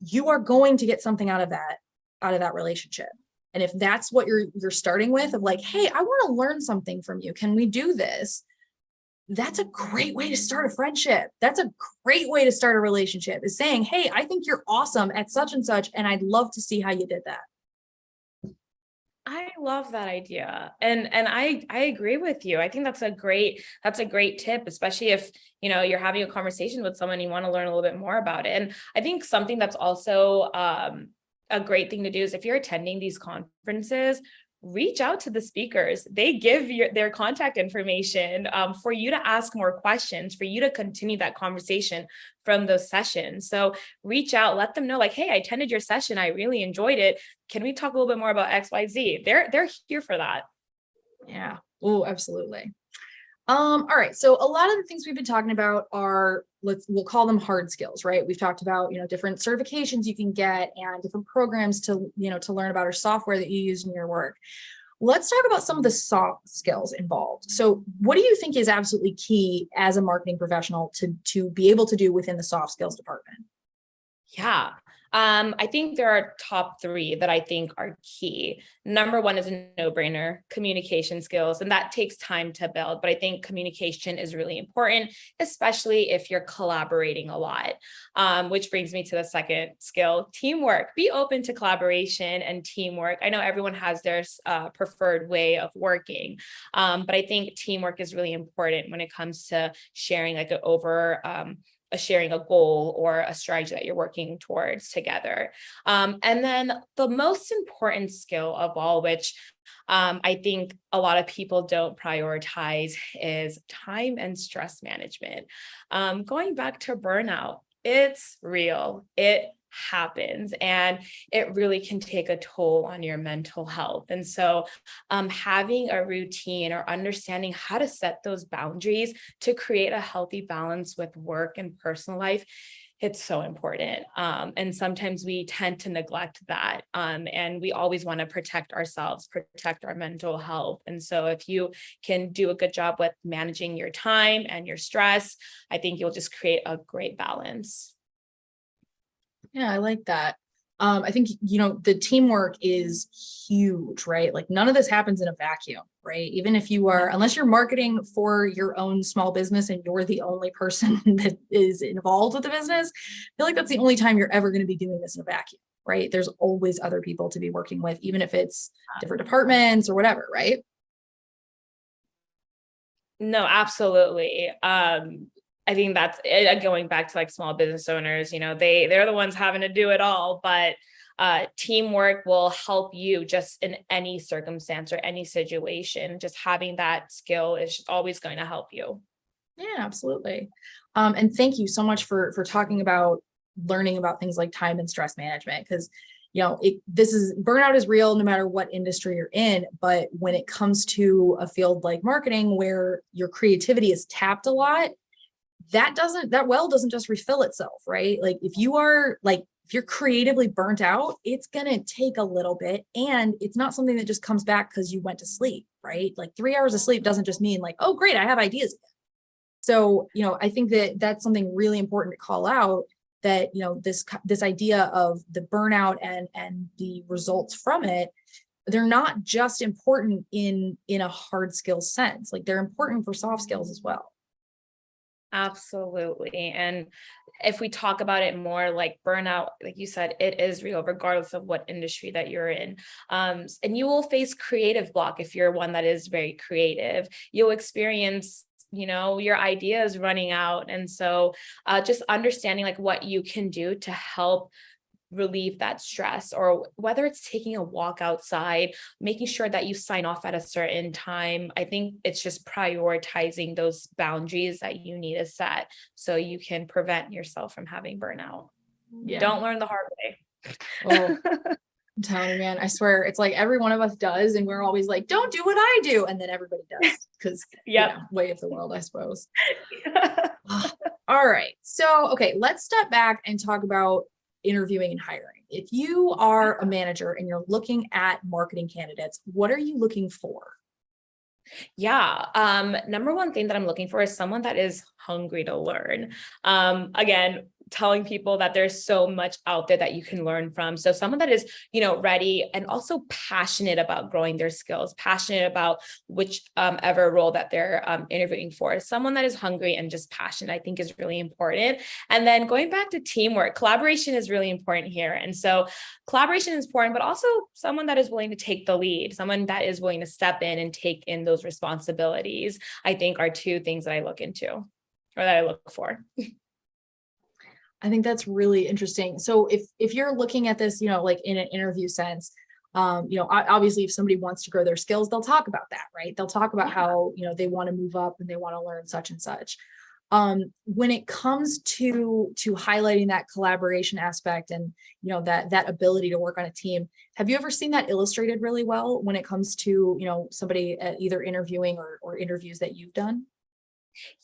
you are going to get something out of that relationship. And if that's what you're starting with, of like, hey, I want to learn something from you. Can we do this? That's a great way to start a friendship. That's a great way to start a relationship, is saying, hey, I think you're awesome at such and such, and I'd love to see how you did that. I love that idea. And I agree with you. I think that's a great tip, especially if, you're having a conversation with someone, you want to learn a little bit more about it. And I think something that's also a great thing to do is if you're attending these conferences, reach out to the speakers. They give their contact information for you to ask more questions, for you to continue that conversation from those sessions. So reach out, let them know like, hey, I attended your session. I really enjoyed it. Can we talk a little bit more about XYZ? They're here for that. Yeah. Oh, absolutely. All right. So a lot of the things we've been talking about are, we'll call them hard skills, right? We've talked about, different certifications you can get and different programs to learn about, or software that you use in your work. Let's talk about some of the soft skills involved. So what do you think is absolutely key as a marketing professional to be able to do within the soft skills department? Yeah. I think there are top 3 that I think are key. Number 1 is a no-brainer, communication skills, and that takes time to build. But I think communication is really important, especially if you're collaborating a lot, which brings me to the second skill, teamwork. Be open to collaboration and teamwork. I know everyone has their preferred way of working, but I think teamwork is really important when it comes to sharing like sharing a goal or a strategy that you're working towards together. And then the most important skill of all, which I think a lot of people don't prioritize, is time and stress management. Going back to burnout, it's real. It happens, and it really can take a toll on your mental health. And so having a routine or understanding how to set those boundaries to create a healthy balance with work and personal life, it's so important. And sometimes we tend to neglect that. And we always want to protect ourselves, protect our mental health. And so if you can do a good job with managing your time and your stress, I think you'll just create a great balance. Yeah, I like that. I think, the teamwork is huge, right? Like none of this happens in a vacuum, right? Even if you are, unless you're marketing for your own small business and you're the only person that is involved with the business, I feel like that's the only time you're ever going to be doing this in a vacuum, right? There's always other people to be working with, even if it's different departments or whatever, right? No, absolutely. I think that's going back to like small business owners, they're the ones having to do it all, but teamwork will help you just in any circumstance or any situation. Just having that skill is just always going to help you. Yeah, absolutely. And thank you so much for talking about learning about things like time and stress management, because burnout is real no matter what industry you're in. But when it comes to a field like marketing where your creativity is tapped a lot, that well doesn't just refill itself, right? Like if you're creatively burnt out, it's going to take a little bit, and it's not something that just comes back because you went to sleep, right? Like 3 hours of sleep doesn't just mean like, oh, great, I have ideas again. So, I think that that's something really important to call out, that, this idea of the burnout and the results from it, they're not just important in a hard skills sense. Like they're important for soft skills as well. Absolutely. And if we talk about it more, like burnout, like you said, it is real regardless of what industry that you're in. And you will face creative block if you're one that is very creative. You'll experience your ideas running out. And so just understanding like what you can do to help relieve that stress, or whether it's taking a walk outside, making sure that you sign off at a certain time. I think it's just prioritizing those boundaries that you need to set so you can prevent yourself from having burnout. Yeah. Don't learn the hard way. Oh, I'm telling you, man, I swear it's like every one of us does, and we're always like, don't do what I do. And then everybody does, because way of the world, I suppose. All right. So, okay, let's step back and talk about interviewing and hiring. If you are a manager and you're looking at marketing candidates, what are you looking for? Yeah. Number one thing that I'm looking for is someone that is hungry to learn. Again, telling people that there's so much out there that you can learn from. So someone that is, ready and also passionate about growing their skills, passionate about whichever role that they're interviewing for. Someone that is hungry and just passionate, I think is really important. And then going back to teamwork, collaboration is really important here. And so collaboration is important, but also someone that is willing to take the lead, someone that is willing to step in and take in those responsibilities, I think are two things that I look into, or that I look for. I think that's really interesting. So if you're looking at this, like in an interview sense, obviously if somebody wants to grow their skills, they'll talk about that, right? They'll talk about how, they want to move up and they want to learn such and such. When it comes to highlighting that collaboration aspect and, that ability to work on a team, have you ever seen that illustrated really well when it comes to, somebody either interviewing or interviews that you've done?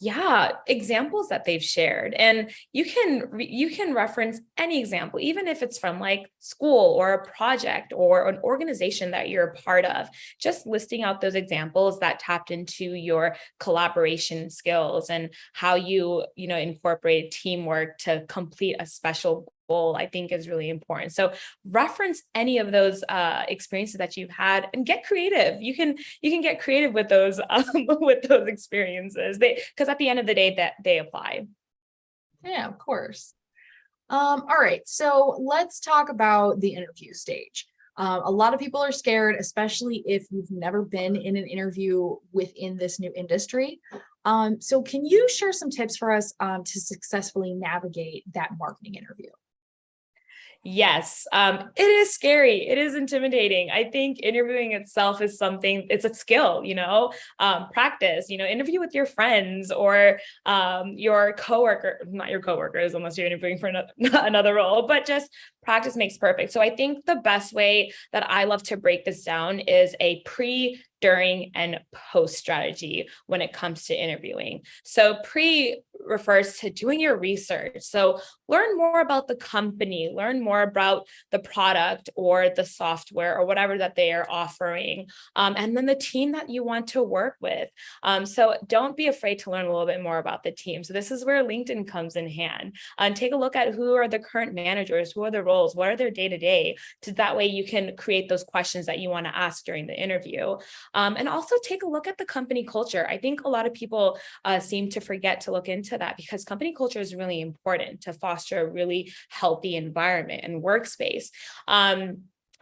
Yeah, examples that they've shared. And you can reference any example, even if it's from like school or a project or an organization that you're a part of, just listing out those examples that tapped into your collaboration skills and how you incorporate teamwork to complete a special goal, I think is really important. So reference any of those experiences that you've had and get creative. You can get creative with those experiences. Because at the end of the day, that they apply. Yeah, of course. All right, so let's talk about the interview stage. A lot of people are scared, especially if you've never been in an interview within this new industry. So can you share some tips for us to successfully navigate that marketing interview? Yes, it is scary. It is intimidating. I think interviewing itself is something, it's a skill, practice, interview with your friends or your coworker, not your coworkers, unless you're interviewing for another role, but just practice makes perfect. So I think the best way that I love to break this down is a pre, during, and post strategy when it comes to interviewing. So pre refers to doing your research. So learn more about the company, learn more about the product or the software or whatever that they are offering, and then the team that you want to work with. So don't be afraid to learn a little bit more about the team. So this is where LinkedIn comes in hand. And take a look at who are the current managers, who are the roles, what are their day-to-day, so that way you can create those questions that you want to ask during the interview. And also take a look at the company culture. I think a lot of people seem to forget to look into that, because company culture is really important to foster a really healthy environment and workspace.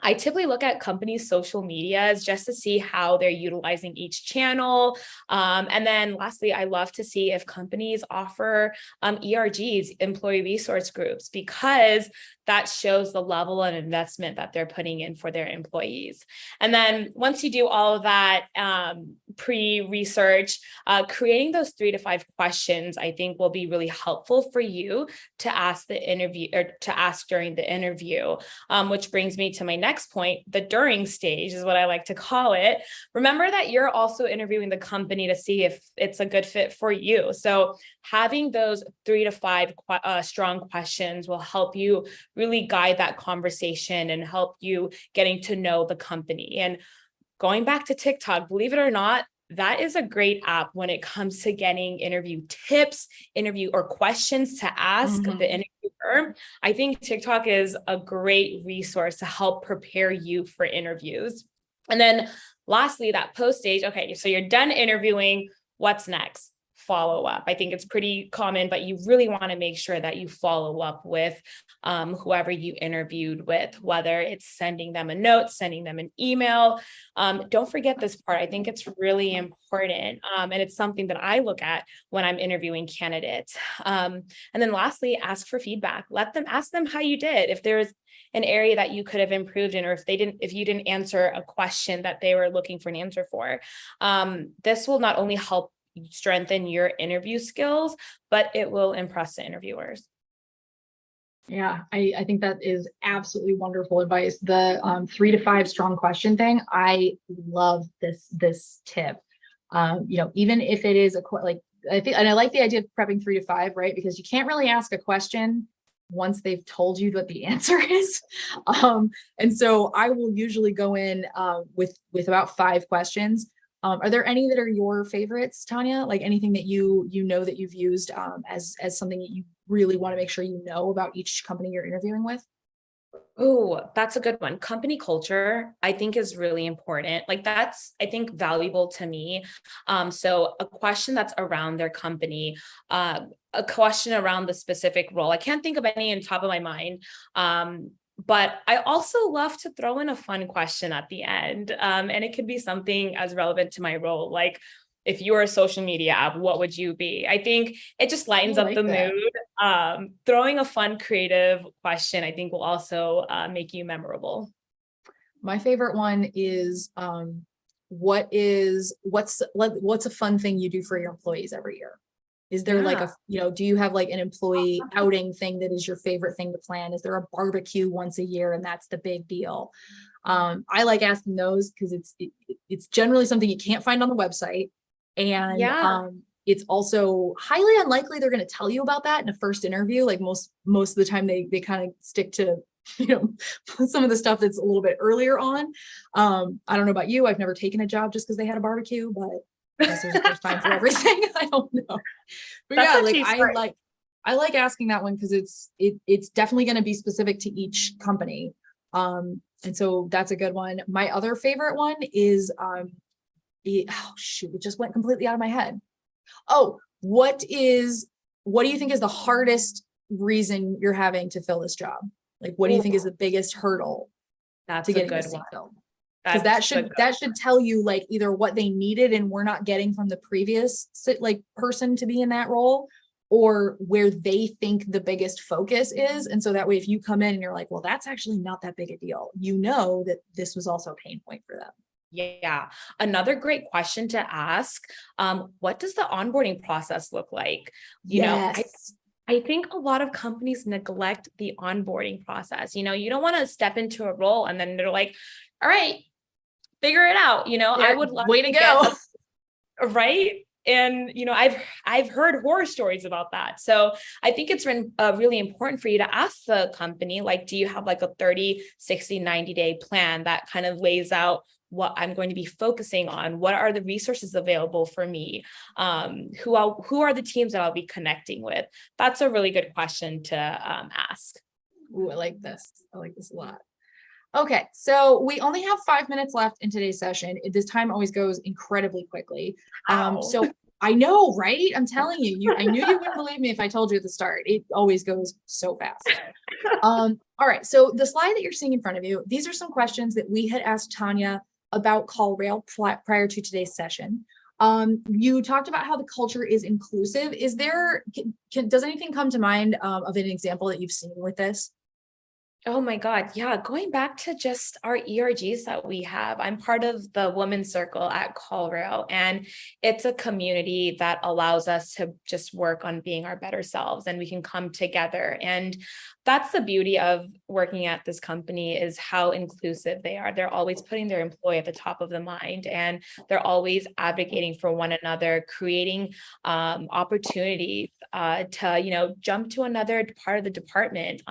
I typically look at companies' social medias just to see how they're utilizing each channel. And then lastly, I love to see if companies offer ERGs, employee resource groups, because that shows the level of investment that they're putting in for their employees. And then once you do all of that pre-research, creating those 3 to 5 questions, I think will be really helpful for you to ask the interview or to ask during the interview, which brings me to my next point. The during stage is what I like to call it. Remember that you're also interviewing the company to see if it's a good fit for you. So having those 3 to 5 strong questions will help you really guide that conversation and help you getting to know the company. And going back to TikTok, believe it or not, that is a great app when it comes to getting interview tips, interview or questions to ask the interviewer. I think TikTok is a great resource to help prepare you for interviews. And then lastly, that post stage, okay, so you're done interviewing, what's next? Follow up. I think it's pretty common, but you really want to make sure that you follow up with whoever you interviewed with, whether it's sending them a note, sending them an email. Don't forget this part. I think it's really important. And it's something that I look at when I'm interviewing candidates. And then lastly, ask for feedback. Ask them how you did. If there's an area that you could have improved in, or if you didn't answer a question that they were looking for an answer for, this will not only help strengthen your interview skills, but it will impress the interviewers. Yeah, I think that is absolutely wonderful advice. The 3 to 5 strong question thing, I love this tip. Even if it is I think, and I like the idea of prepping 3 to 5, right? Because you can't really ask a question once they've told you what the answer is. And so I will usually go in with about 5 questions. Are there any that are your favorites, Tanya? Like anything that you know that you've used as something that you really want to make sure you know about each company you're interviewing with? Oh, that's a good one. Company culture, I think, is really important. Like that's, I think, valuable to me. So a question that's around their company, a question around the specific role. I can't think of any on top of my mind. But I also love to throw in a fun question at the end. And it could be something as relevant to my role. Like if you were a social media app, what would you be? I think it just lightens up the mood. Throwing a fun, creative question, I think, will also make you memorable. My favorite one is what's a fun thing you do for your employees every year? Is there like do you have like an employee outing thing that is your favorite thing to plan? Is there a barbecue once a year and that's the big deal? I like asking those because it's generally something you can't find on the website. And it's also highly unlikely they're going to tell you about that in a first interview. Like most of the time they kind of stick to, some of the stuff that's a little bit earlier on. I don't know about you. I've never taken a job just because they had a barbecue, but I guess there's a first time for everything. I don't know. But I like asking that one because it's definitely going to be specific to each company. And so that's a good one. My other favorite one is it just went completely out of my head. Oh, what do you think is the hardest reason you're having to fill this job? Like, what do you think is the biggest hurdle to getting this seat filled? Because that should tell you like either what they needed and we're not getting from the previous person to be in that role, or where they think the biggest focus is. And so that way, if you come in and you're like, well, that's actually not that big a deal, you know that this was also a pain point for them. Yeah. Another great question to ask, what does the onboarding process look like? I think a lot of companies neglect the onboarding process. You don't want to step into a role and then they're like, all right, figure it out. I would love way to go. Right. And, I've heard horror stories about that. So I think it's really important for you to ask the company, like, do you have like a 30, 60, 90-day plan that kind of lays out what I'm going to be focusing on? What are the resources available for me? Who are the teams that I'll be connecting with? That's a really good question to ask. Ooh, I like this. I like this a lot. Okay, so we only have 5 minutes left in today's session. This time always goes incredibly quickly. So I know, right? I'm telling you, I knew you wouldn't believe me if I told you at the start. It always goes so fast. All right, so the slide that you're seeing in front of you, these are some questions that we had asked Tanya about CallRail prior to today's session. You talked about how the culture is inclusive. Does anything come to mind of an example that you've seen with this? Oh my God. Yeah. Going back to just our ERGs that we have, I'm part of the Women's Circle at CallRail, and it's a community that allows us to just work on being our better selves, and we can come together. And that's the beauty of working at this company, is how inclusive they are. They're always putting their employee at the top of the mind, and they're always advocating for one another, creating opportunities to, jump to another part of the department.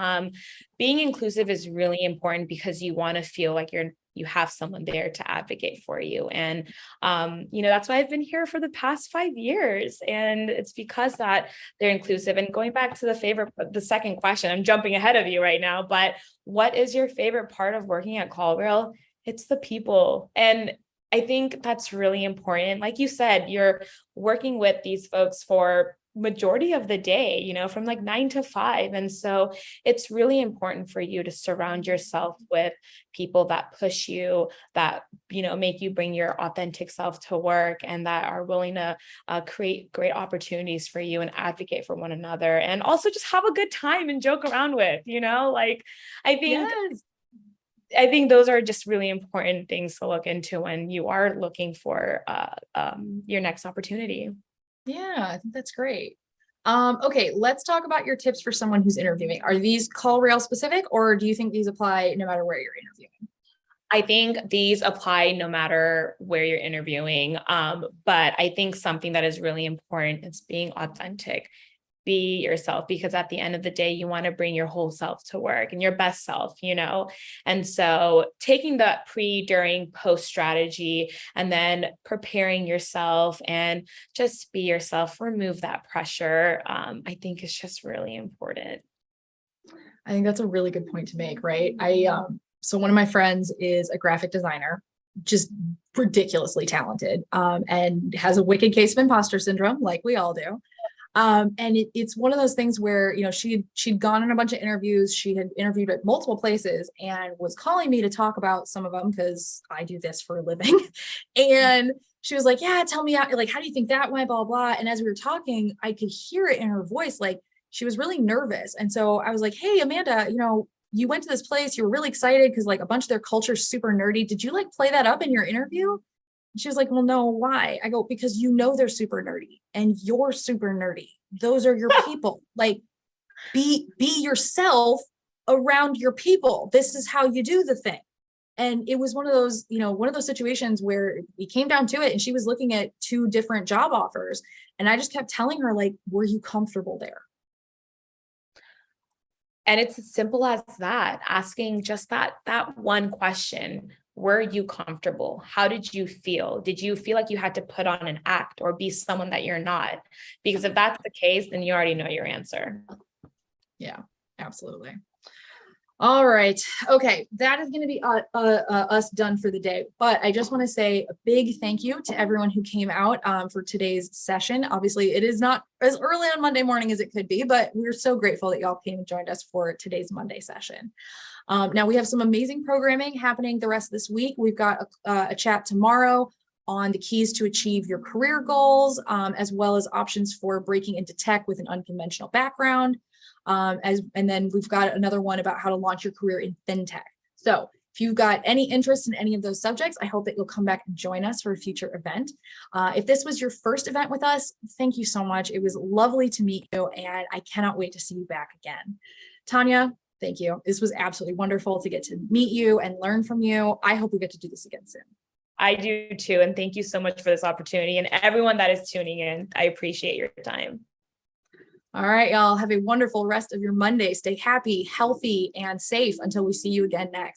Being inclusive is really important because you want to feel like you have someone there to advocate for you. And, that's why I've been here for the past 5 years. And it's because that they're inclusive. And going back to the second question, I'm jumping ahead of you right now, but what is your favorite part of working at CallRail? It's the people. And I think that's really important. Like you said, you're working with these folks for majority of the day, from like 9 to 5. And so it's really important for you to surround yourself with people that push you, that, make you bring your authentic self to work, and that are willing to create great opportunities for you and advocate for one another. And also just have a good time and joke around with, I think, yes. I think those are just really important things to look into when you are looking for your next opportunity. Yeah, I think that's great. Okay, let's talk about your tips for someone who's interviewing. Are these CallRail specific, or do you think these apply no matter where you're interviewing? I think these apply no matter where you're interviewing. But I think something that is really important is being authentic. Be yourself, because at the end of the day, you want to bring your whole self to work and your best self, And so taking that pre, during, post strategy, and then preparing yourself and just be yourself, remove that pressure. I think is just really important. I think that's a really good point to make, right? So one of my friends is a graphic designer, just ridiculously talented, and has a wicked case of imposter syndrome, like we all do. And it's one of those things where, she'd gone on a bunch of interviews. She had interviewed at multiple places and was calling me to talk about some of them because I do this for a living. And she was like, yeah, tell me, like, how do you think that went, blah, blah. And as we were talking, I could hear it in her voice, like she was really nervous. And so I was like, hey, Amanda, you went to this place, you were really excited because like a bunch of their culture's super nerdy. Did you like play that up in your interview? She was like, well, no, why? I go, because they're super nerdy and you're super nerdy. Those are your people. Like, be yourself around your people. This is how you do the thing. And it was one of those situations where it came down to it, and she was looking at 2 different job offers. And I just kept telling her, like, were you comfortable there? And it's as simple as that, asking just that one question. Were you comfortable? How did you feel? Did you feel like you had to put on an act or be someone that you're not? Because if that's the case, then you already know your answer. Yeah, absolutely. All right. Okay. That is going to be us done for the day. But I just want to say a big thank you to everyone who came out for today's session. Obviously, it is not as early on Monday morning as it could be, but we're so grateful that y'all came and joined us for today's Monday session. Now we have some amazing programming happening the rest of this week. We've got a chat tomorrow on the keys to achieve your career goals, as well as options for breaking into tech with an unconventional background. And then we've got another one about how to launch your career in fintech. So if you've got any interest in any of those subjects, I hope that you'll come back and join us for a future event. If this was your first event with us, thank you so much. It was lovely to meet you, and I cannot wait to see you back again. Tanya, thank you. This was absolutely wonderful to get to meet you and learn from you. I hope we get to do this again soon. I do too. And thank you so much for this opportunity, and everyone that is tuning in. I appreciate your time. All right, y'all. Have a wonderful rest of your Monday. Stay happy, healthy, and safe until we see you again next.